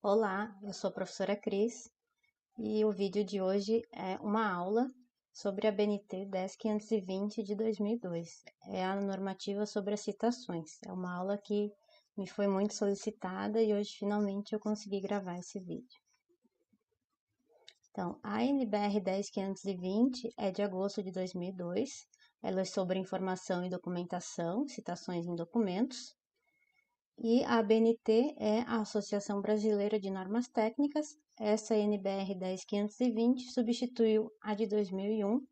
Olá, eu sou a professora Cris e o vídeo de hoje é uma aula sobre a BNT 10520 de 2002. É a normativa sobre as citações. É uma aula que me foi muito solicitada e hoje finalmente eu consegui gravar esse vídeo. Então, a NBR 10520 é de agosto de 2002. Ela é sobre informação e documentação, citações em documentos. E a ABNT é a Associação Brasileira de Normas Técnicas. Essa NBR 10520 substituiu a de 2001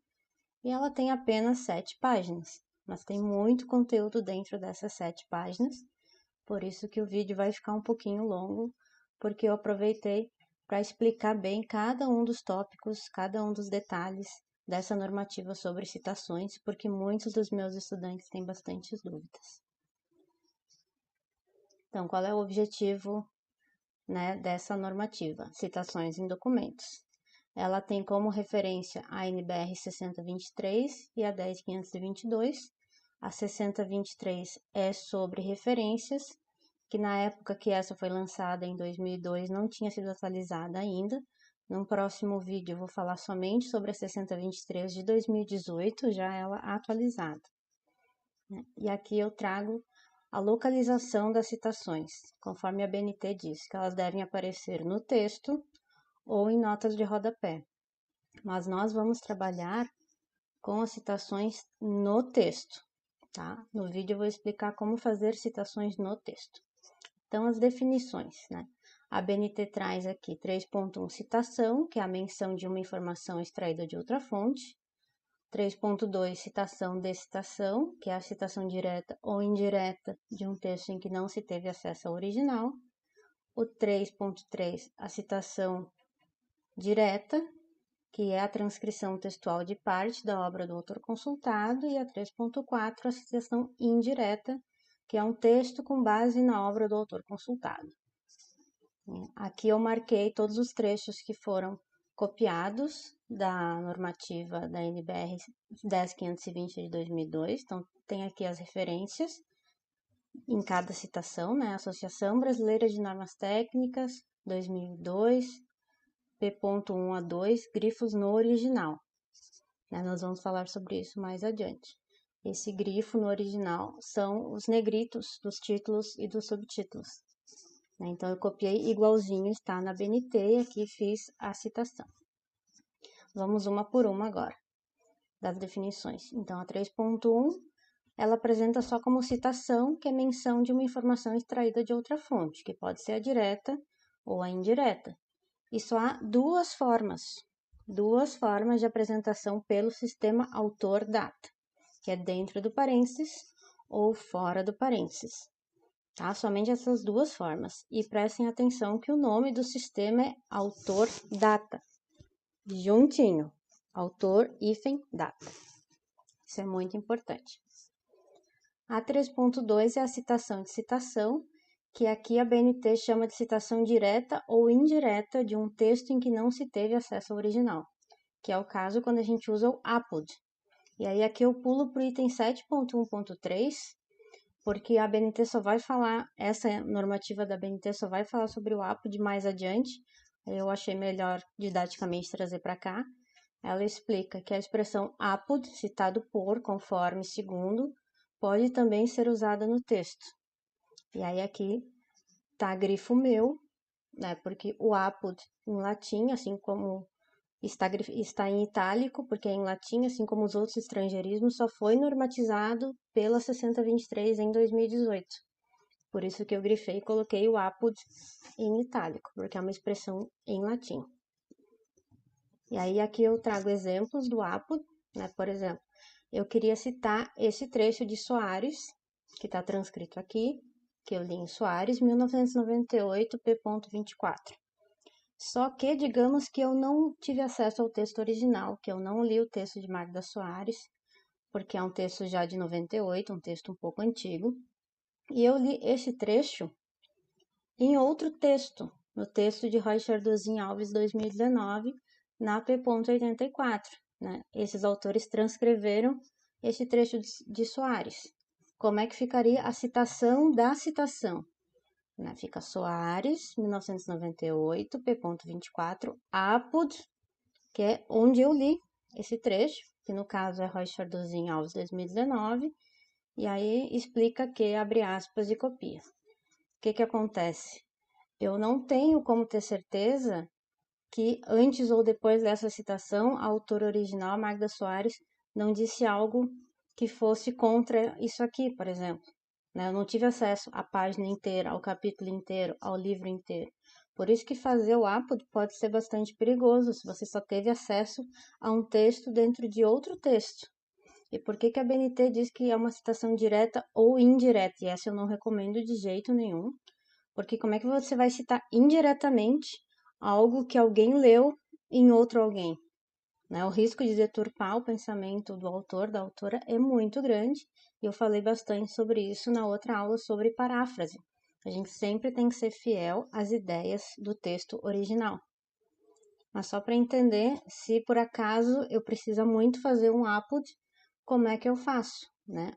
e ela tem apenas 7 páginas, mas tem muito conteúdo dentro dessas 7 páginas, por isso que o vídeo vai ficar um pouquinho longo, porque eu aproveitei para explicar bem cada um dos tópicos, cada um dos detalhes dessa normativa sobre citações, porque muitos dos meus estudantes têm bastantes dúvidas. Então, qual é o objetivo, dessa normativa? Citações em documentos. Ela tem como referência a NBR 6023 e a 10522. A 6023 é sobre referências, que na época que essa foi lançada, em 2002, não tinha sido atualizada ainda. No próximo vídeo eu vou falar somente sobre a 6023 de 2018, já ela atualizada. E aqui eu trago a localização das citações, conforme a BNT diz, que elas devem aparecer no texto ou em notas de rodapé. Mas nós vamos trabalhar com as citações no texto, tá? No vídeo eu vou explicar como fazer citações no texto. Então, as definições, A BNT traz aqui 3.1 citação, que é a menção de uma informação extraída de outra fonte. 3.2, citação de citação, que é a citação direta ou indireta de um texto em que não se teve acesso ao original. O 3.3, a citação direta, que é a transcrição textual de parte da obra do autor consultado. E a 3.4, a citação indireta, que é um texto com base na obra do autor consultado. Aqui eu marquei todos os trechos que foram copiados da normativa da NBR 10520 de 2002. Então, tem aqui as referências em cada citação, Associação Brasileira de Normas Técnicas, 2002, P.1 a 2, grifos no original. Nós vamos falar sobre isso mais adiante. Esse grifo no original são os negritos dos títulos e dos subtítulos. Então, eu copiei igualzinho, está na BNT, e aqui fiz a citação. Vamos uma por uma agora, das definições. Então, a 3.1, ela apresenta só como citação, que é menção de uma informação extraída de outra fonte, que pode ser a direta ou a indireta. E só há duas formas de apresentação pelo sistema autor-data, que é dentro do parênteses ou fora do parênteses. Tá? Somente essas duas formas. E prestem atenção que o nome do sistema é autor-data. Juntinho. Autor-data. Isso é muito importante. A 3.2 é a citação de citação, que aqui a BNT chama de citação direta ou indireta de um texto em que não se teve acesso ao original, que é o caso quando a gente usa o APOD. E aí aqui eu pulo para o item 7.1.3, porque a BNT só vai falar, essa normativa da BNT só vai falar sobre o APOD mais adiante. Eu achei melhor didaticamente trazer para cá. Ela explica que a expressão APOD, citado por, conforme, segundo, pode também ser usada no texto. E aí aqui tá grifo meu, porque o APOD em latim, assim como está em itálico, porque é em latim, assim como os outros estrangeirismos, só foi normatizado pela 6023 em 2018. Por isso que eu grifei e coloquei o APOD em itálico, porque é uma expressão em latim. E aí aqui eu trago exemplos do APOD, Por exemplo, eu queria citar esse trecho de Soares, que está transcrito aqui, que eu li em Soares, 1998, p.24. Só que, digamos que eu não tive acesso ao texto original, que eu não li o texto de Magda Soares, porque é um texto já de 98, um texto um pouco antigo, e eu li esse trecho em outro texto, no texto de Roy Chardozin Alves, 2019, na P.84. Esses autores transcreveram esse trecho de Soares. Como é que ficaria a citação da citação? né? Fica Soares, 1998, P.24, Apud, que é onde eu li esse trecho, que no caso é Roy Chardozin Alves, 2019, e aí explica que abre aspas e copia. O que acontece? Eu não tenho como ter certeza que antes ou depois dessa citação, a autora original, Magda Soares, não disse algo que fosse contra isso aqui, por exemplo. Eu não tive acesso à página inteira, ao capítulo inteiro, ao livro inteiro. Por isso que fazer o Apod pode ser bastante perigoso, se você só teve acesso a um texto dentro de outro texto. E por que a BNT diz que é uma citação direta ou indireta? E essa eu não recomendo de jeito nenhum, porque como é que você vai citar indiretamente algo que alguém leu em outro alguém? O risco de deturpar o pensamento do autor, da autora, é muito grande, e eu falei bastante sobre isso na outra aula sobre paráfrase. A gente sempre tem que ser fiel às ideias do texto original. Mas só para entender, se por acaso eu preciso muito fazer um Apod, como é que eu faço, né?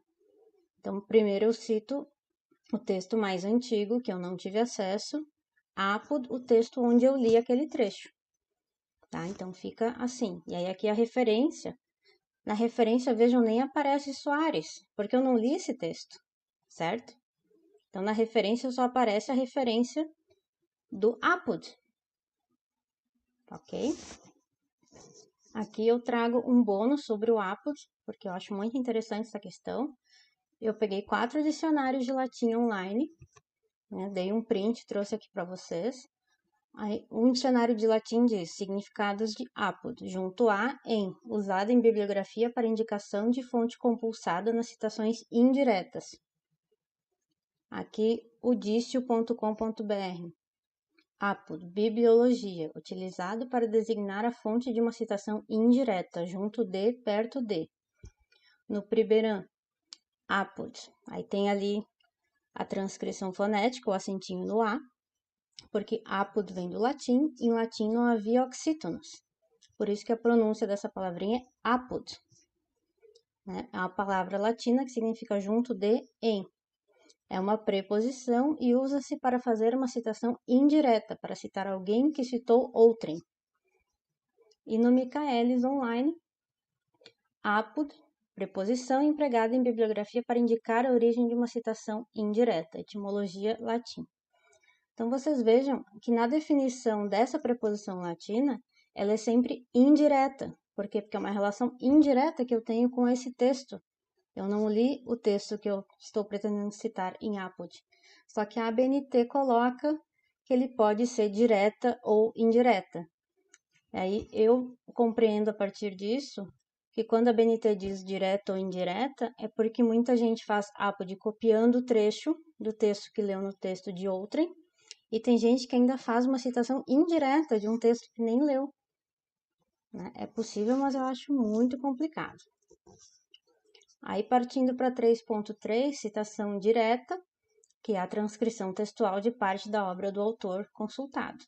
Então, primeiro eu cito o texto mais antigo, que eu não tive acesso, Apod, o texto onde eu li aquele trecho. Tá? Então, fica assim. E aí, aqui a referência. Na referência, vejam, nem aparece Soares, porque eu não li esse texto, certo? Então, na referência só aparece a referência do Apod. Ok? Aqui eu trago um bônus sobre o Apod, porque eu acho muito interessante essa questão. Eu peguei 4 dicionários de latim online, né? Dei um print, trouxe aqui para vocês. Aí, um dicionário de latim diz significados de apud, junto a, em, usado em bibliografia para indicação de fonte compulsada nas citações indiretas. Aqui, o dicio.com.br. Apud, bibliologia, utilizado para designar a fonte de uma citação indireta, junto de, perto de. No Priberan, apud, aí tem ali a transcrição fonética, o acentinho no A, porque apud vem do latim, e em latim não havia oxítonos. Por isso que a pronúncia dessa palavrinha é apud. Né? É uma palavra latina que significa junto de, em. É uma preposição e usa-se para fazer uma citação indireta, para citar alguém que citou outrem. E no Michaelis Online, apud, preposição empregada em bibliografia para indicar a origem de uma citação indireta, etimologia latim. Então, vocês vejam que na definição dessa preposição latina, ela é sempre indireta. Por quê? Porque é uma relação indireta que eu tenho com esse texto. Eu não li o texto que eu estou pretendendo citar em Apud. Só que a ABNT coloca que ele pode ser direta ou indireta. Aí eu compreendo a partir disso que quando a ABNT diz direta ou indireta, é porque muita gente faz Apud copiando o trecho do texto que leu no texto de outrem, e tem gente que ainda faz uma citação indireta de um texto que nem leu. Né? É possível, mas eu acho muito complicado. Aí, partindo para 3.3, citação direta, que é a transcrição textual de parte da obra do autor consultado.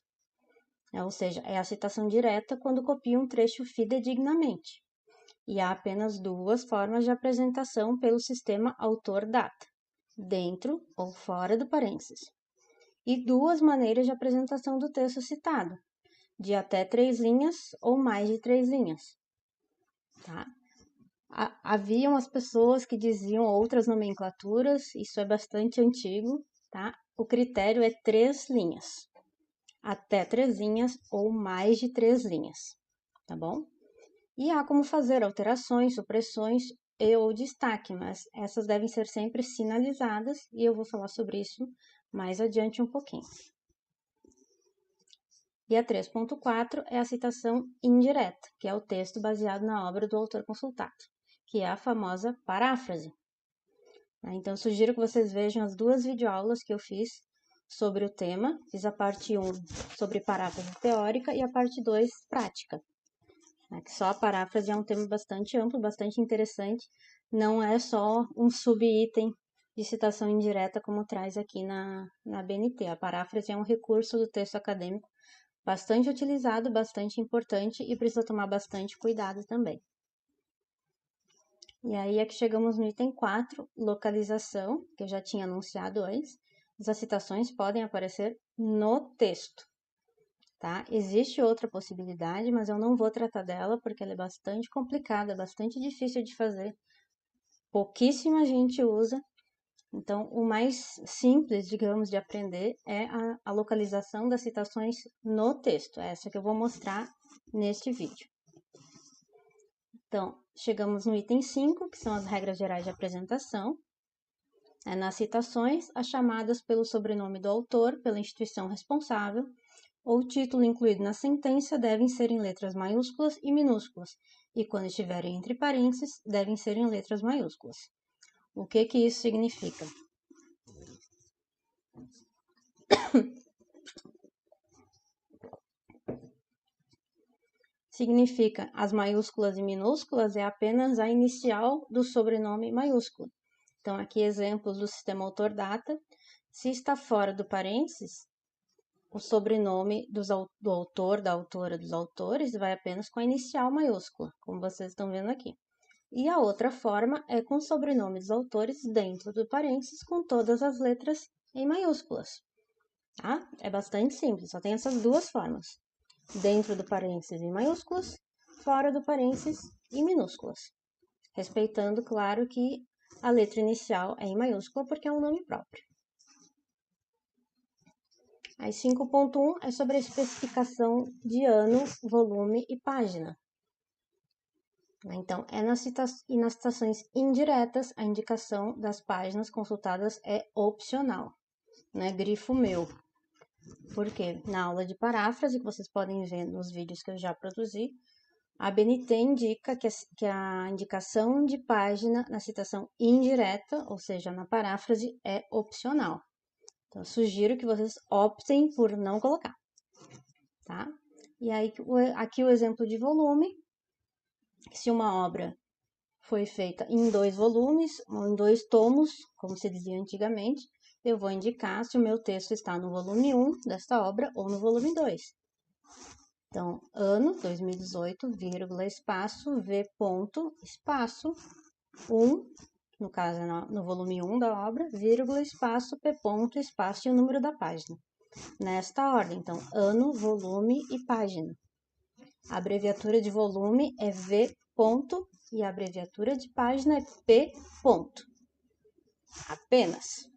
Ou seja, é a citação direta quando copia um trecho fidedignamente. E há apenas 2 formas de apresentação pelo sistema autor-data, dentro ou fora do parênteses. E 2 maneiras de apresentação do texto citado, de até 3 linhas ou mais de 3 linhas. Tá? Haviam as pessoas que diziam outras nomenclaturas, isso é bastante antigo, tá? O critério é 3 linhas, até 3 linhas ou mais de 3 linhas, tá bom? E há como fazer alterações, supressões e ou destaque, mas essas devem ser sempre sinalizadas e eu vou falar sobre isso mais adiante um pouquinho. E a 3.4 é a citação indireta, que é o texto baseado na obra do autor consultado, que é a famosa paráfrase. Então, eu sugiro que vocês vejam as 2 videoaulas que eu fiz sobre o tema. Fiz a parte 1 sobre paráfrase teórica e a parte 2 prática. Que só a paráfrase é um tema bastante amplo, bastante interessante. Não é só um subitem de citação indireta como traz aqui na BNT. A paráfrase é um recurso do texto acadêmico bastante utilizado, bastante importante e precisa tomar bastante cuidado também. E aí é que chegamos no item 4, localização, que eu já tinha anunciado antes. as citações podem aparecer no texto, tá? Existe outra possibilidade, mas eu não vou tratar dela porque ela é bastante complicada, bastante difícil de fazer. Pouquíssima gente usa. Então, o mais simples, digamos, de aprender é a localização das citações no texto. É essa que eu vou mostrar neste vídeo. Então, chegamos no item 5, que são as regras gerais de apresentação. Nas citações, as chamadas pelo sobrenome do autor, pela instituição responsável, ou título incluído na sentença devem ser em letras maiúsculas e minúsculas, e quando estiverem entre parênteses, devem ser em letras maiúsculas. O que isso significa? Significa as maiúsculas e minúsculas é apenas a inicial do sobrenome maiúsculo. Então, aqui exemplos do sistema autor-data. Se está fora do parênteses, o sobrenome do autor, da autora, dos autores vai apenas com a inicial maiúscula, como vocês estão vendo aqui. E a outra forma é com o sobrenome dos autores dentro do parênteses com todas as letras em maiúsculas. Tá? É bastante simples, só tem essas duas formas. Dentro do parênteses em maiúsculas, fora do parênteses em minúsculas. Respeitando, claro, que a letra inicial é em maiúscula porque é um nome próprio. Aí 5.1 é sobre a especificação de ano, volume e página. Então, nas citações indiretas, a indicação das páginas consultadas é opcional, né? Grifo meu. Porque na aula de paráfrase, que vocês podem ver nos vídeos que eu já produzi, a ABNT indica que a indicação de página na citação indireta, ou seja, na paráfrase, é opcional. Então, eu sugiro que vocês optem por não colocar, tá? E aí, aqui o exemplo de volume. Se uma obra foi feita em 2 volumes ou em 2 tomos, como se dizia antigamente, eu vou indicar se o meu texto está no volume 1 desta obra ou no volume 2. Então, ano 2018, vírgula, espaço, V ponto, espaço, 1, no caso no volume 1 da obra, vírgula, espaço, P ponto, espaço e o número da página. Nesta ordem, então, ano, volume e página. A abreviatura de volume é V ponto e a abreviatura de página é P ponto. Apenas.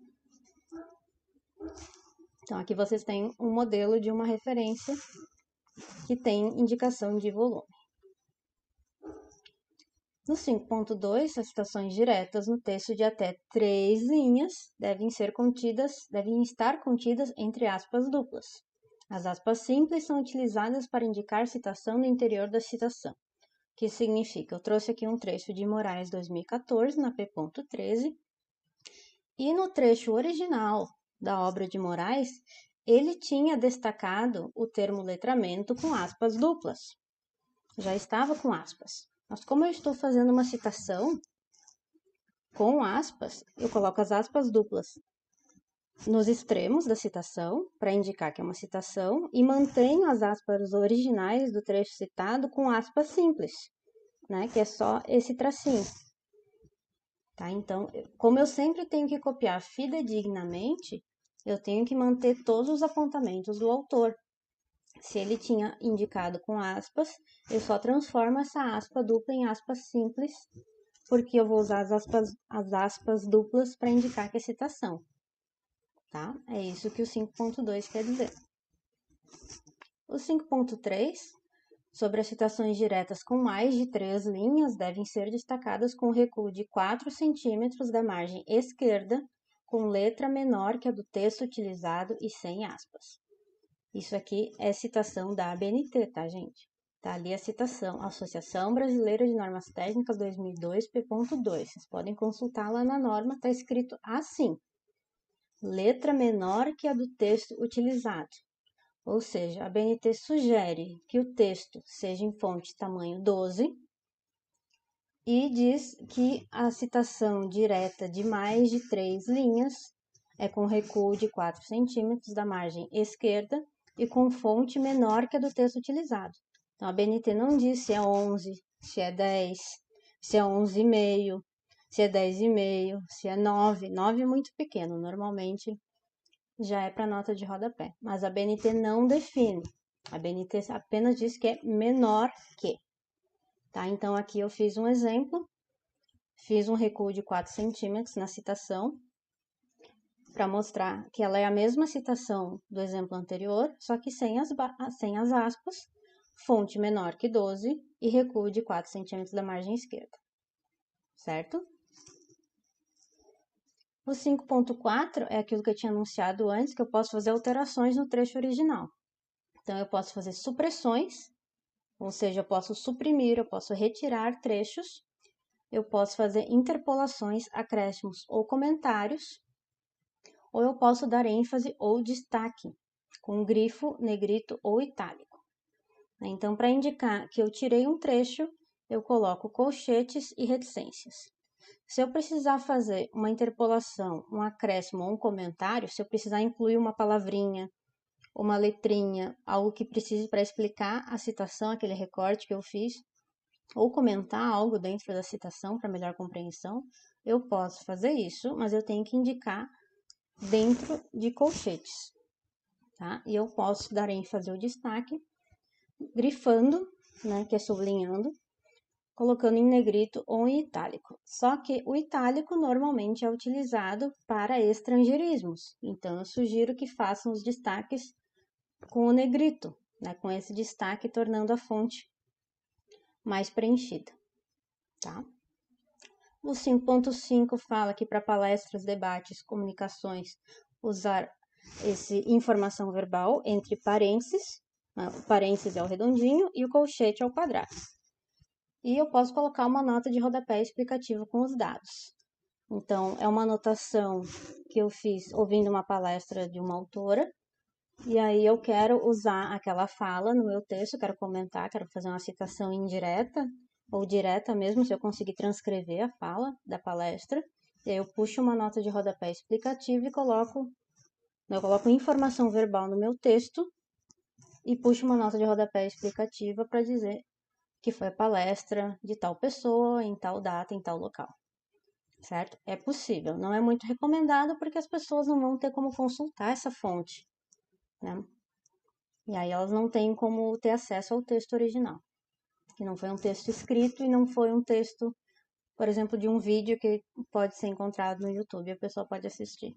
Então, aqui vocês têm um modelo de uma referência que tem indicação de volume. No 5.2, as citações diretas no texto de até 3 linhas devem estar contidas entre aspas duplas. As aspas simples são utilizadas para indicar citação no interior da citação, que significa, eu trouxe aqui um trecho de Moraes 2014, na P.13, e no trecho original da obra de Moraes, ele tinha destacado o termo letramento com aspas duplas. Já estava com aspas. Mas como eu estou fazendo uma citação com aspas, eu coloco as aspas duplas nos extremos da citação, para indicar que é uma citação, e mantenho as aspas originais do trecho citado com aspas simples, né, que é só esse tracinho. Tá? Então, como eu sempre tenho que copiar fidedignamente, eu tenho que manter todos os apontamentos do autor. Se ele tinha indicado com aspas, eu só transformo essa aspa dupla em aspas simples, porque eu vou usar as aspas duplas para indicar que é citação. Tá? É isso que o 5.2 quer dizer. O 5.3, sobre as citações diretas com mais de 3 linhas, devem ser destacadas com recuo de 4 centímetros da margem esquerda, com letra menor que a do texto utilizado e sem aspas. Isso aqui é citação da ABNT, tá, gente? Tá ali a citação, Associação Brasileira de Normas Técnicas 2002, P.2. Vocês podem consultar lá na norma, tá escrito assim: letra menor que a do texto utilizado. Ou seja, a ABNT sugere que o texto seja em fonte tamanho 12 e diz que a citação direta de mais de 3 linhas é com recuo de 4 centímetros da margem esquerda e com fonte menor que a do texto utilizado. Então, a ABNT não diz se é 11, se é 10, se é 11,5, se é 10,5, se é 9. 9 é muito pequeno, normalmente já é para nota de rodapé. Mas a BNT não define. A BNT apenas diz que é menor que. Tá? Então, aqui eu fiz um exemplo. Fiz um recuo de 4 centímetros na citação, para mostrar que ela é a mesma citação do exemplo anterior, só que sem as aspas, fonte menor que 12 e recuo de 4 centímetros da margem esquerda, certo? O 5.4 é aquilo que eu tinha anunciado antes, que eu posso fazer alterações no trecho original. Então, eu posso fazer supressões, ou seja, eu posso suprimir, eu posso retirar trechos, eu posso fazer interpolações, acréscimos ou comentários, ou eu posso dar ênfase ou destaque, com grifo, negrito ou itálico. Então, para indicar que eu tirei um trecho, eu coloco colchetes e reticências. Se eu precisar fazer uma interpolação, um acréscimo ou um comentário, se eu precisar incluir uma palavrinha, uma letrinha, algo que precise para explicar a citação, aquele recorte que eu fiz, ou comentar algo dentro da citação para melhor compreensão, eu posso fazer isso, mas eu tenho que indicar dentro de colchetes, tá? E eu posso dar ênfase ou destaque, grifando, né, que é sublinhando, colocando em negrito ou em itálico. Só que o itálico normalmente é utilizado para estrangeirismos, então eu sugiro que façam os destaques com o negrito, né, com esse destaque tornando a fonte mais preenchida, tá? O 5.5 fala que para palestras, debates, comunicações, usar esse informação verbal entre parênteses, o parênteses é o redondinho e o colchete é o quadrado. E eu posso colocar uma nota de rodapé explicativa com os dados. Então, é uma anotação que eu fiz ouvindo uma palestra de uma autora, e aí eu quero usar aquela fala no meu texto, quero comentar, quero fazer uma citação indireta, ou direta mesmo, se eu conseguir transcrever a fala da palestra. E aí eu puxo uma nota de rodapé explicativa e coloco informação verbal no meu texto e puxo uma nota de rodapé explicativa para dizer que foi a palestra de tal pessoa, em tal data, em tal local. Certo? É possível. Não é muito recomendado porque as pessoas não vão ter como consultar essa fonte, né? E aí elas não têm como ter acesso ao texto original, que não foi um texto escrito e não foi um texto, por exemplo, de um vídeo que pode ser encontrado no YouTube e a pessoa pode assistir.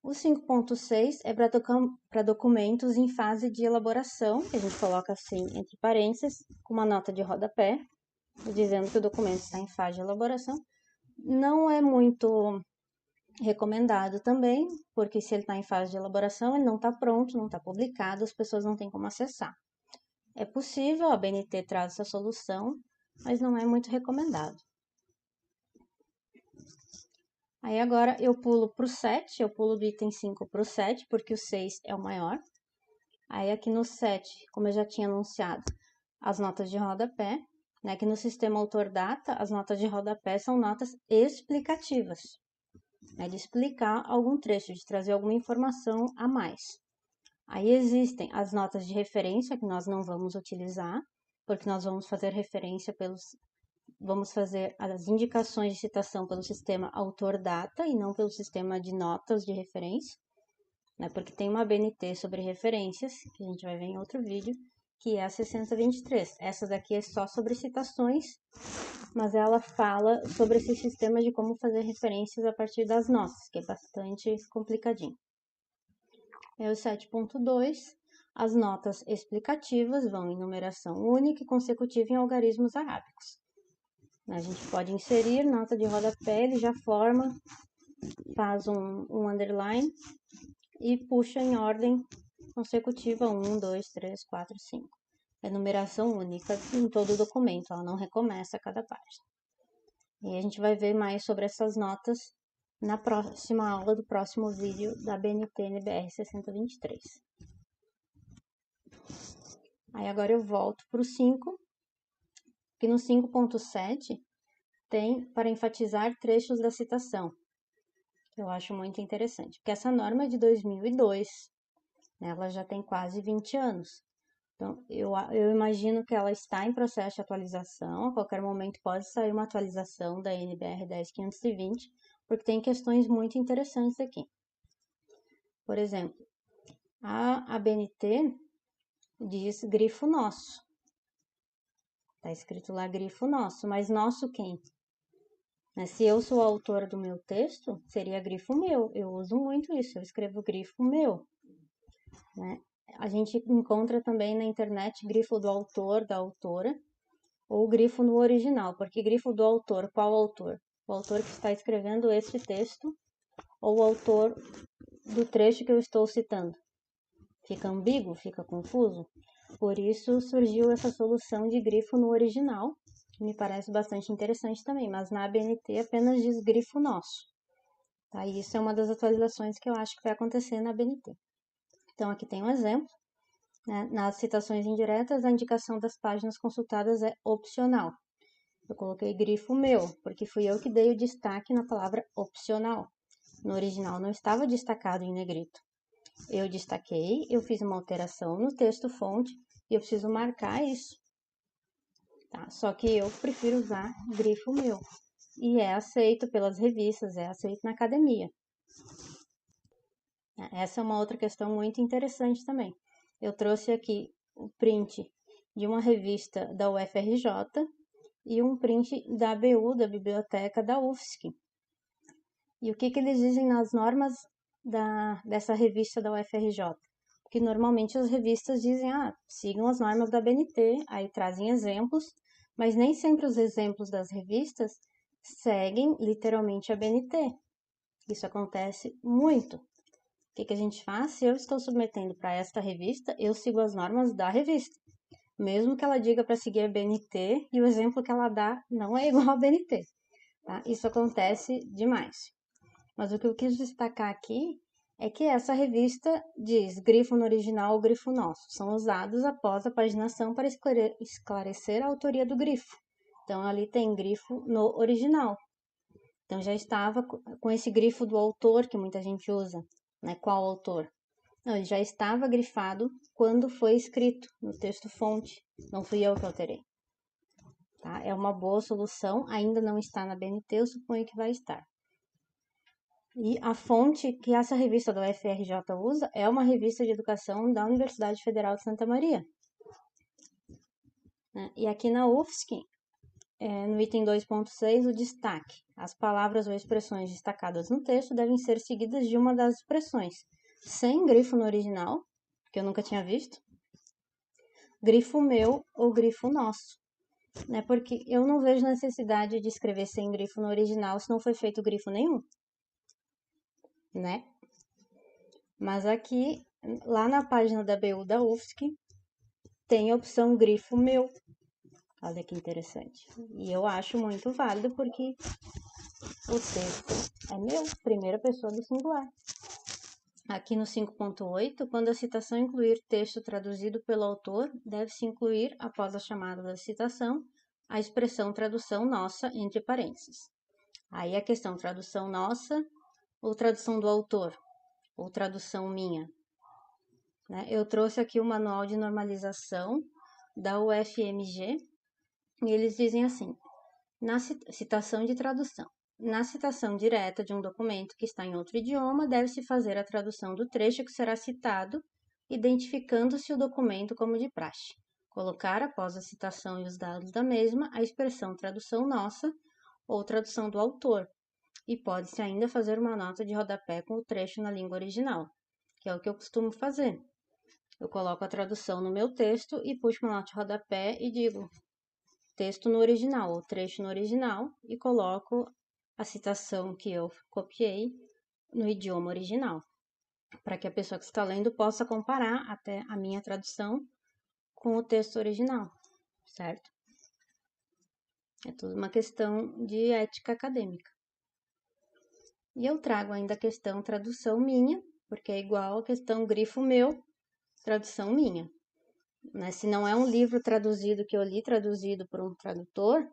O 5.6 é para documentos em fase de elaboração, que a gente coloca assim entre parênteses, com uma nota de rodapé, dizendo que o documento está em fase de elaboração. Não é muito recomendado também, porque se ele está em fase de elaboração, ele não está pronto, não está publicado, as pessoas não têm como acessar. É possível, a BNT traz essa solução, mas não é muito recomendado. Aí agora eu pulo para o 7, eu pulo do item 5 para o 7, porque o 6 é o maior. Aí aqui no 7, como eu já tinha anunciado, as notas de rodapé, né, que no sistema autor-data, as notas de rodapé são notas explicativas, né, de explicar algum trecho, de trazer alguma informação a mais. Aí existem as notas de referência, que nós não vamos utilizar, porque nós vamos fazer referência vamos fazer as indicações de citação pelo sistema autor-data e não pelo sistema de notas de referência, né? Porque tem uma BNT sobre referências, que a gente vai ver em outro vídeo, que é a 6023. Essa daqui é só sobre citações, mas ela fala sobre esse sistema de como fazer referências a partir das notas, que é bastante complicadinho. É o 7.2. As notas explicativas vão em numeração única e consecutiva em algarismos arábicos. A gente pode inserir nota de rodapé, ele já forma, faz um underline e puxa em ordem consecutiva 1, 2, 3, 4, 5. É numeração única em todo o documento, ela não recomeça a cada página. E a gente vai ver mais sobre essas notas na próxima aula do próximo vídeo da BNT-NBR 6023. Aí agora eu volto para o 5, que no 5.7 tem para enfatizar trechos da citação, que eu acho muito interessante, porque essa norma é de 2002, né, ela já tem quase 20 anos. Então, eu imagino que ela está em processo de atualização, a qualquer momento pode sair uma atualização da NBR 10520, porque tem questões muito interessantes aqui. Por exemplo, a ABNT diz grifo nosso. Tá escrito lá grifo nosso, mas nosso quem? Se eu sou a autora do meu texto, seria grifo meu. Eu uso muito isso, eu escrevo grifo meu. Né? A gente encontra também na internet grifo do autor, da autora, ou grifo no original. Porque grifo do autor, qual autor? O autor que está escrevendo este texto ou o autor do trecho que eu estou citando. Fica ambíguo, fica confuso. Por isso surgiu essa solução de grifo no original, que me parece bastante interessante também, mas na ABNT apenas diz grifo nosso. Tá? E isso é uma das atualizações que eu acho que vai acontecer na ABNT. Então aqui tem um exemplo. Né? Nas citações indiretas, a indicação das páginas consultadas é opcional. Eu coloquei grifo meu, porque fui eu que dei o destaque na palavra opcional. No original não estava destacado em negrito. Eu destaquei, eu fiz uma alteração no texto fonte e eu preciso marcar isso. Tá? Só que eu prefiro usar grifo meu. E é aceito pelas revistas, é aceito na academia. Essa é uma outra questão muito interessante também. Eu trouxe aqui o print de uma revista da UFRJ e um print da ABU, da biblioteca da UFSC. E o que eles dizem nas normas dessa revista da UFRJ? Que normalmente as revistas dizem, sigam as normas da BNT, aí trazem exemplos, mas nem sempre os exemplos das revistas seguem literalmente a BNT. Isso acontece muito. O que a gente faz? Se eu estou submetendo para esta revista, eu sigo as normas da revista. Mesmo que ela diga para seguir a BNT e o exemplo que ela dá não é igual à BNT. Tá? Isso acontece demais. Mas o que eu quis destacar aqui é que essa revista diz grifo no original ou grifo nosso. São usados após a paginação para esclarecer a autoria do grifo. Então, ali tem grifo no original. Então, já estava com esse grifo do autor que muita gente usa. Né? Qual autor? Não, ele já estava grifado quando foi escrito no texto fonte. Não fui eu que alterei. Tá? É uma boa solução. Ainda não está na BNT, eu suponho que vai estar. E a fonte que essa revista do UFRJ usa é uma revista de educação da Universidade Federal de Santa Maria. E aqui na UFSC, no item 2.6, o destaque. As palavras ou expressões destacadas no texto devem ser seguidas de uma das expressões, sem grifo no original, que eu nunca tinha visto, grifo meu ou grifo nosso. Porque eu não vejo necessidade de escrever sem grifo no original se não foi feito grifo nenhum. Mas aqui, lá na página da BU da UFSC, tem a opção grifo meu. Olha que interessante. E eu acho muito válido porque o texto é meu, primeira pessoa do singular. Aqui no 5.8, quando a citação incluir texto traduzido pelo autor, deve-se incluir, após a chamada da citação, a expressão tradução nossa entre parênteses. Aí a questão tradução nossa ou tradução do autor, ou tradução minha. Eu trouxe aqui o manual de normalização da UFMG e eles dizem assim, na citação de tradução. Na citação direta de um documento que está em outro idioma, deve-se fazer a tradução do trecho que será citado, identificando-se o documento como de praxe. Colocar, após a citação e os dados da mesma, a expressão tradução nossa ou tradução do autor, e pode-se ainda fazer uma nota de rodapé com o trecho na língua original, que é o que eu costumo fazer. Eu coloco a tradução no meu texto e puxo uma nota de rodapé e digo texto no original, ou trecho no original, e coloco a citação que eu copiei no idioma original, para que a pessoa que está lendo possa comparar até a minha tradução com o texto original, certo? É tudo uma questão de ética acadêmica. E eu trago ainda a questão tradução minha, porque é igual a questão grifo meu, tradução minha. Se não é um livro traduzido que eu li traduzido por um tradutor,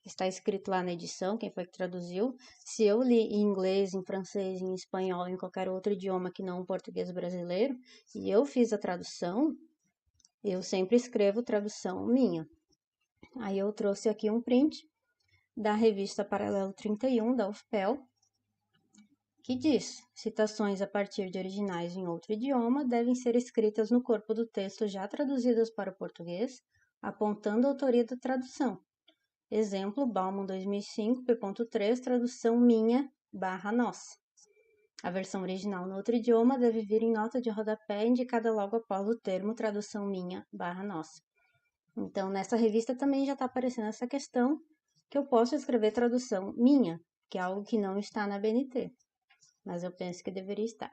está escrito lá na edição, quem foi que traduziu. Se eu li em inglês, em francês, em espanhol, em qualquer outro idioma que não o português brasileiro, e eu fiz a tradução, eu sempre escrevo tradução minha. Aí eu trouxe aqui um print da revista Paralelo 31, da UFPEL, que diz: citações a partir de originais em outro idioma devem ser escritas no corpo do texto já traduzidas para o português, apontando a autoria da tradução. Exemplo, Bauman 2005, p.3, tradução minha/nossa. A versão original no outro idioma deve vir em nota de rodapé indicada logo após o termo tradução minha/nossa. Então, nessa revista também já está aparecendo essa questão que eu posso escrever tradução minha, que é algo que não está na BNT, mas eu penso que deveria estar.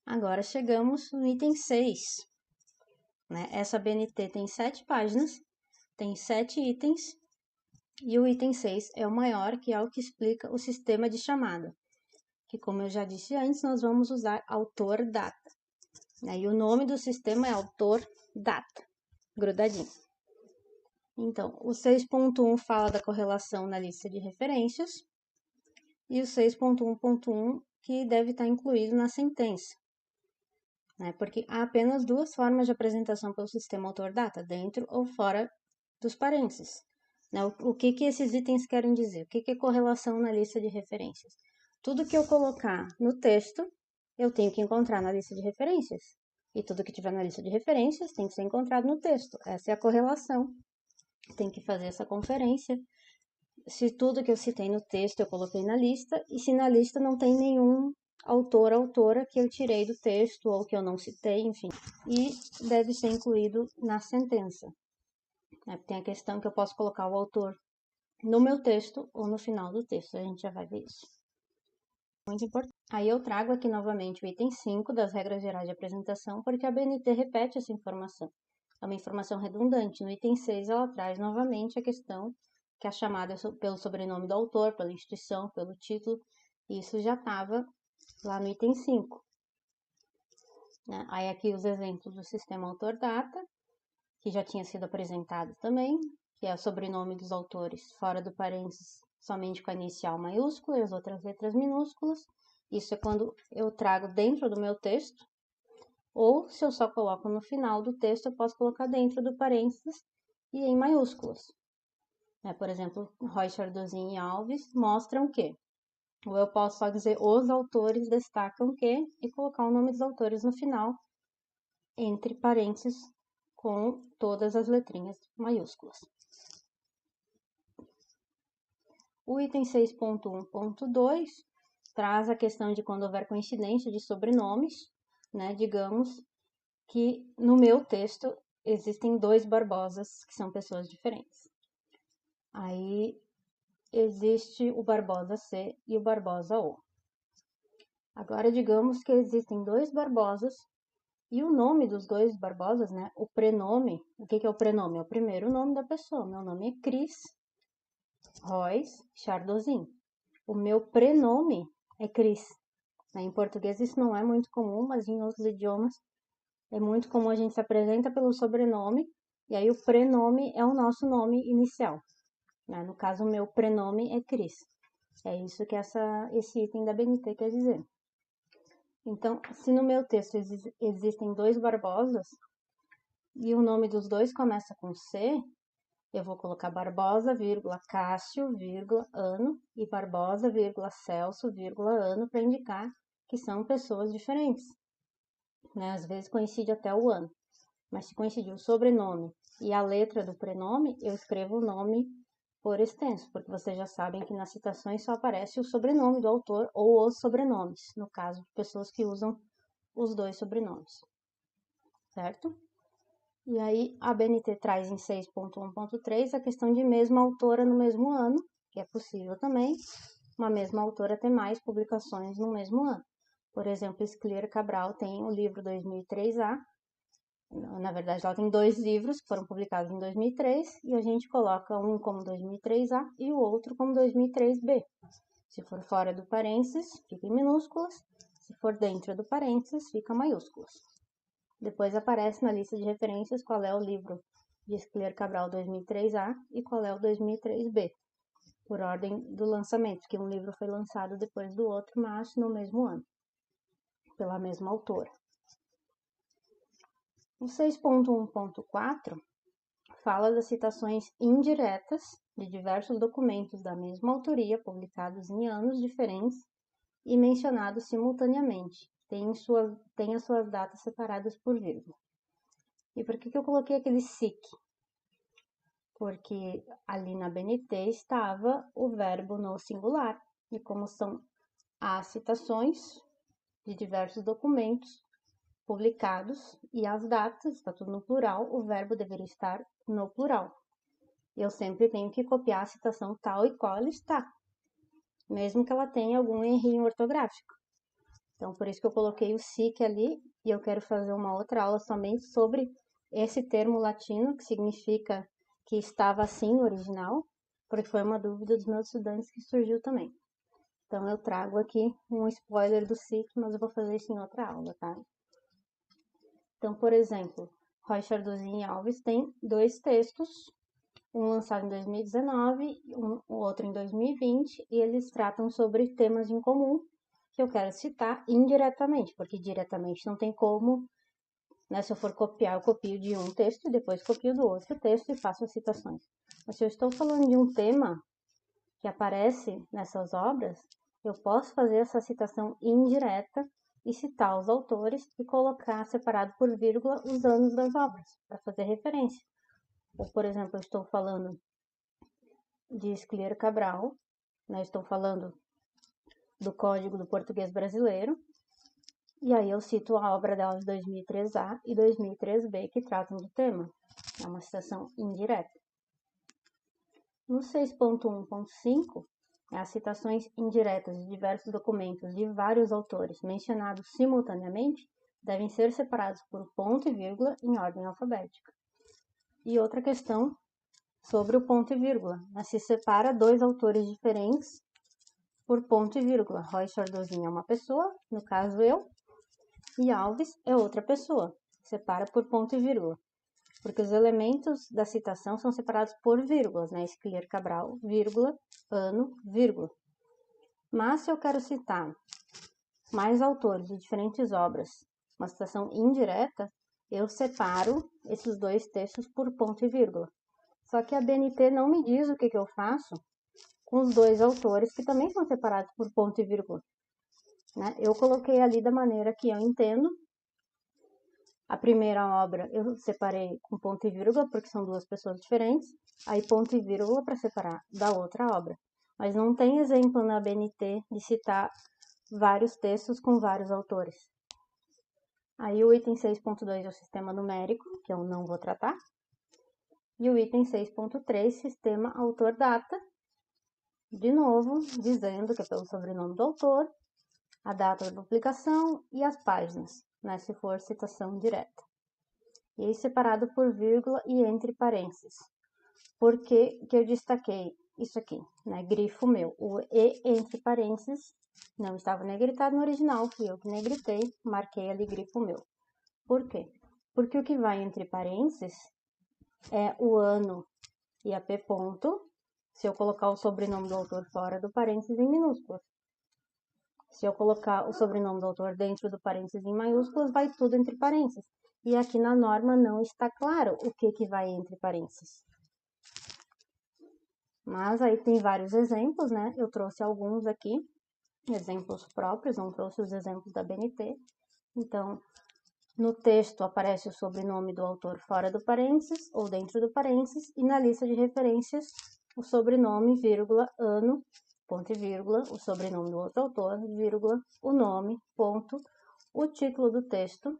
Agora chegamos no item 6. Né? Essa BNT tem 7 páginas, tem 7 itens, e o item 6 é o maior, que é o que explica o sistema de chamada, que, como eu já disse antes, nós vamos usar autor data. E o nome do sistema é autor data, grudadinho. Então, o 6.1 fala da correlação na lista de referências, e o 6.1.1 que deve estar incluído na sentença, porque há apenas 2 formas de apresentação pelo sistema autor data, dentro ou fora dos parênteses. O que esses itens querem dizer? O que é correlação na lista de referências? Tudo que eu colocar no texto, eu tenho que encontrar na lista de referências. E tudo que tiver na lista de referências tem que ser encontrado no texto. Essa é a correlação. Tem que fazer essa conferência. Se tudo que eu citei no texto eu coloquei na lista, e se na lista não tem nenhum autor, autora que eu tirei do texto ou que eu não citei, enfim. E deve ser incluído na sentença. Tem a questão que eu posso colocar o autor no meu texto ou no final do texto, a gente já vai ver isso. Muito importante. Aí eu trago aqui novamente o item 5 das regras gerais de apresentação, porque a BNT repete essa informação. É uma informação redundante. No item 6 ela traz novamente a questão que a chamada é pelo sobrenome do autor, pela instituição, pelo título. Isso já estava lá no item 5. Aí aqui os exemplos do sistema autor-data, que já tinha sido apresentado também, que é o sobrenome dos autores fora do parênteses, somente com a inicial maiúscula e as outras letras minúsculas. Isso é quando eu trago dentro do meu texto, ou se eu só coloco no final do texto, eu posso colocar dentro do parênteses e em maiúsculas. Por exemplo, Roy Chardozin e Alves mostram que. Ou eu posso só dizer os autores destacam que e colocar o nome dos autores no final, entre parênteses, com todas as letrinhas maiúsculas. O item 6.1.2 traz a questão de quando houver coincidência de sobrenomes, digamos que no meu texto existem 2 Barbosas, que são pessoas diferentes. Aí existe o Barbosa C e o Barbosa O. Agora, digamos que existem 2 Barbosas e o nome dos 2 Barbosas, o prenome, o que é o prenome? É o primeiro nome da pessoa. Meu nome é Cris Royce Chardozin. O meu prenome é Cris. Em português isso não é muito comum, mas em outros idiomas é muito comum, a gente se apresenta pelo sobrenome, e aí o prenome é o nosso nome inicial. No caso, o meu prenome é Cris. É isso que esse item da BNT quer dizer. Então, se no meu texto existem 2 Barbosas, e o nome dos 2 começa com C, eu vou colocar Barbosa, Cássio, ano, e Barbosa, Celso, ano, para indicar que são pessoas diferentes. Às vezes coincide até o ano. Mas se coincidir o sobrenome e a letra do prenome, eu escrevo o nome por extenso, porque vocês já sabem que nas citações só aparece o sobrenome do autor ou os sobrenomes, no caso de pessoas que usam os 2 sobrenomes, certo? E aí a BNT traz em 6.1.3 a questão de mesma autora no mesmo ano, que é possível também, uma mesma autora ter mais publicações no mesmo ano. Por exemplo, Escler Cabral tem o livro 2003A, na verdade, ela tem 2 livros que foram publicados em 2003 e a gente coloca um como 2003A e o outro como 2003B. Se for fora do parênteses, fica em minúsculas. Se for dentro do parênteses, fica em maiúsculas. Depois aparece na lista de referências qual é o livro de Escler Cabral 2003A e qual é o 2003B, por ordem do lançamento, porque um livro foi lançado depois do outro, mas no mesmo ano, pela mesma autora. O 6.1.4 fala das citações indiretas de diversos documentos da mesma autoria, publicados em anos diferentes e mencionados simultaneamente. Tem as suas datas separadas por vírgula. E por que eu coloquei aquele SIC? Porque ali na BNT estava o verbo no singular. E como são as citações de diversos documentos publicados e as datas, está tudo no plural, o verbo deveria estar no plural. Eu sempre tenho que copiar a citação tal e qual ela está, mesmo que ela tenha algum errinho ortográfico. Então, por isso que eu coloquei o SIC ali, e eu quero fazer uma outra aula somente sobre esse termo latino, que significa que estava assim no original, porque foi uma dúvida dos meus estudantes que surgiu também. Então, eu trago aqui um spoiler do SIC, mas eu vou fazer isso em outra aula, tá? Então, por exemplo, Roy Chardozzi e Alves têm 2 textos, um lançado em 2019, o outro em 2020, e eles tratam sobre temas em comum, que eu quero citar indiretamente, porque diretamente não tem como, né? Se eu for copiar, eu copio de um texto e depois copio do outro texto e faço as citações. Mas se eu estou falando de um tema que aparece nessas obras, eu posso fazer essa citação indireta e citar os autores e colocar separado por vírgula os anos das obras, para fazer referência. Ou, por exemplo, eu estou falando de Esclier Cabral, né? Estou falando do Código do Português Brasileiro, e aí eu cito a obra dela de 2003A e 2003B que tratam do tema. É uma citação indireta. No 6.1.5, as citações indiretas de diversos documentos de vários autores mencionados simultaneamente devem ser separados por ponto e vírgula em ordem alfabética. E outra questão sobre o ponto e vírgula. Se separa 2 autores diferentes por ponto e vírgula. Roy Chardozzi é uma pessoa, no caso eu, e Alves é outra pessoa. Separa por ponto e vírgula. Porque os elementos da citação são separados por vírgulas, né? Esclier Cabral, vírgula, ano, vírgula. Mas se eu quero citar mais autores de diferentes obras, uma citação indireta, eu separo esses 2 textos por ponto e vírgula. Só que a BNT não me diz o que eu faço com os 2 autores que também são separados por ponto e vírgula, né? Eu coloquei ali da maneira que eu entendo. A primeira obra eu separei com ponto e vírgula, porque são 2 pessoas diferentes, aí ponto e vírgula para separar da outra obra. Mas não tem exemplo na BNT de citar vários textos com vários autores. Aí o item 6.2 é o sistema numérico, que eu não vou tratar. E o item 6.3, sistema autor-data, de novo, dizendo que é pelo sobrenome do autor, a data da publicação e as páginas, né, se for citação direta. E aí separado por vírgula e entre parênteses. Por que eu destaquei isso aqui, né, grifo meu? O E entre parênteses não estava negritado no original, fui eu que negritei, marquei ali grifo meu. Por quê? Porque o que vai entre parênteses é o ano e a P ponto, se eu colocar o sobrenome do autor fora do parênteses em minúsculas. Se eu colocar o sobrenome do autor dentro do parênteses em maiúsculas, vai tudo entre parênteses. E aqui na norma não está claro o que vai entre parênteses. Mas aí tem vários exemplos, né? Eu trouxe alguns aqui, exemplos próprios, não trouxe os exemplos da BNT. Então, no texto aparece o sobrenome do autor fora do parênteses ou dentro do parênteses, e na lista de referências o sobrenome, vírgula, ano, ponto e vírgula, o sobrenome do outro autor, vírgula, o nome, ponto, o título do texto,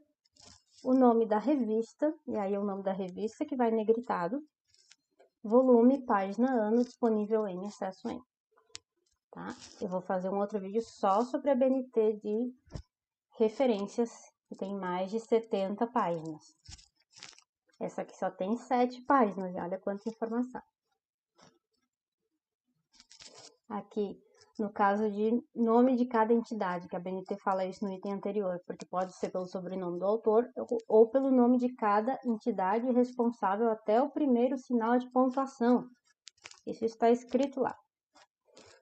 o nome da revista, e aí é o nome da revista que vai negritado, volume, página, ano, disponível em acesso em. Tá? Eu vou fazer um outro vídeo só sobre a BNT de referências, que tem mais de 70 páginas. Essa aqui só tem 7 páginas, olha quanta informação. Aqui, no caso de nome de cada entidade, que a BNT fala isso no item anterior, porque pode ser pelo sobrenome do autor ou pelo nome de cada entidade responsável até o primeiro sinal de pontuação. Isso está escrito lá.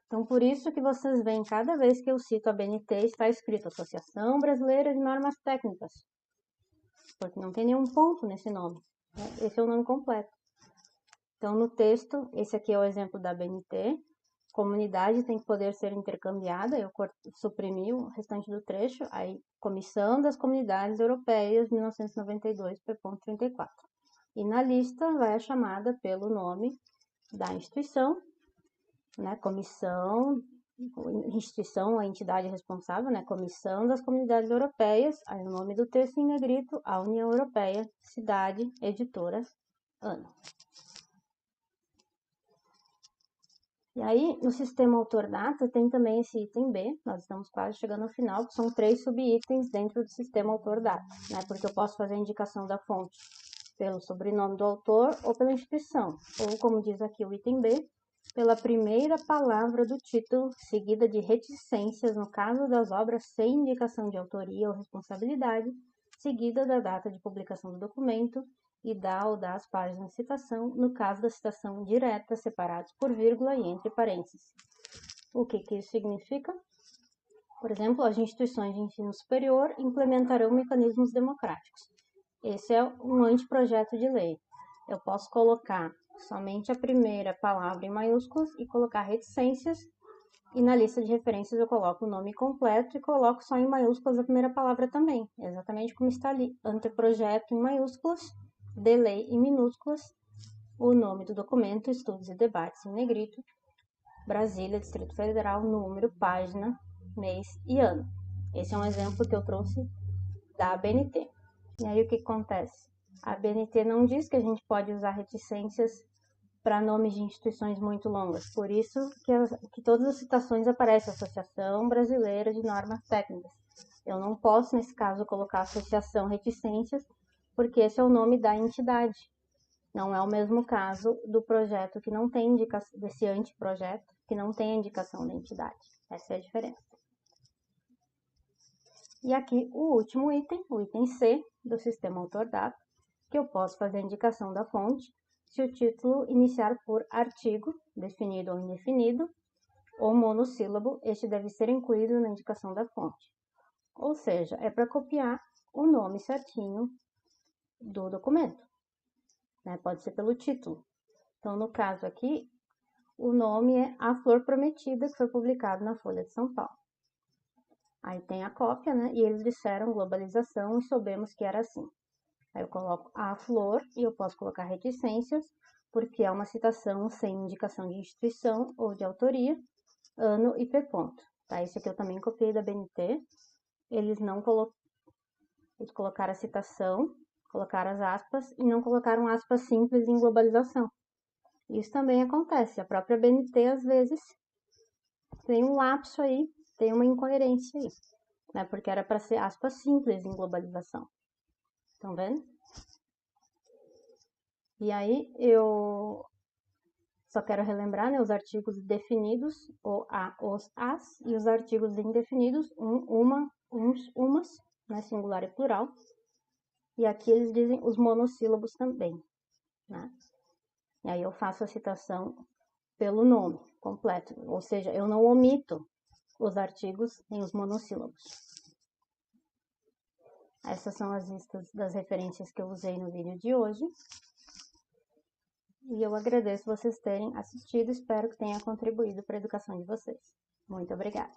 Então, por isso que vocês veem, cada vez que eu cito a BNT, está escrito Associação Brasileira de Normas Técnicas, porque não tem nenhum ponto nesse nome, né? Esse é o nome completo. Então, no texto, esse aqui é o exemplo da BNT. Comunidade tem que poder ser intercambiada, eu suprimi o restante do trecho, aí Comissão das Comunidades Europeias, 1992, p.34. E na lista vai a chamada pelo nome da instituição, né, comissão, instituição, a entidade responsável, né, Comissão das Comunidades Europeias, aí o nome do texto em negrito, a União Europeia, cidade, editora, ano. E aí, no sistema autor-data, tem também esse item B, nós estamos quase chegando ao final, que são 3 subitens dentro do sistema autor-data, né? Porque eu posso fazer a indicação da fonte pelo sobrenome do autor ou pela instituição, ou como diz aqui o item B, pela primeira palavra do título, seguida de reticências no caso das obras sem indicação de autoria ou responsabilidade, seguida da data de publicação do documento, e da ou das páginas de citação, no caso da citação direta, separados por vírgula e entre parênteses. O que isso significa? Por exemplo, as instituições de ensino superior implementarão mecanismos democráticos. Esse é um anteprojeto de lei. Eu posso colocar somente a primeira palavra em maiúsculas e colocar reticências, e na lista de referências eu coloco o nome completo e coloco só em maiúsculas a primeira palavra também, exatamente como está ali, anteprojeto em maiúsculas, de lei em minúsculas, o nome do documento, estudos e debates em negrito, Brasília, Distrito Federal, número, página, mês e ano. Esse é um exemplo que eu trouxe da ABNT. E aí o que acontece? A ABNT não diz que a gente pode usar reticências para nomes de instituições muito longas, por isso que todas as citações aparecem Associação Brasileira de Normas Técnicas. Eu não posso, nesse caso, colocar Associação Reticências, porque esse é o nome da entidade. Não é o mesmo caso do projeto que não tem indicação, desse anteprojeto, que não tem a indicação da entidade. Essa é a diferença. E aqui o último item, o item C do sistema autor-data, que eu posso fazer a indicação da fonte, se o título iniciar por artigo, definido ou indefinido, ou monossílabo, este deve ser incluído na indicação da fonte. Ou seja, é para copiar o nome certinho do documento, né? Pode ser pelo título. Então, no caso aqui, o nome é A Flor Prometida, que foi publicado na Folha de São Paulo. Aí tem a cópia, né? E eles disseram globalização e soubemos que era assim. Aí eu coloco A Flor e eu posso colocar reticências, porque é uma citação sem indicação de instituição ou de autoria, ano e P ponto. Tá? Esse aqui eu também copiei da BNT. Eles não colocaram a citação, colocaram as aspas e não colocaram aspas simples em globalização. Isso também acontece. A própria BNT, às vezes, tem um lapso aí, tem uma incoerência aí, né? Porque era para ser aspas simples em globalização. Estão vendo? E aí, eu só quero relembrar, né, os artigos definidos, o a, os, as, e os artigos indefinidos, uma, uns, umas, né, singular e plural. E aqui eles dizem os monossílabos também, né? E aí eu faço a citação pelo nome completo, ou seja, eu não omito os artigos em os monossílabos. Essas são as listas das referências que eu usei no vídeo de hoje. E eu agradeço vocês terem assistido, espero que tenha contribuído para a educação de vocês. Muito obrigada!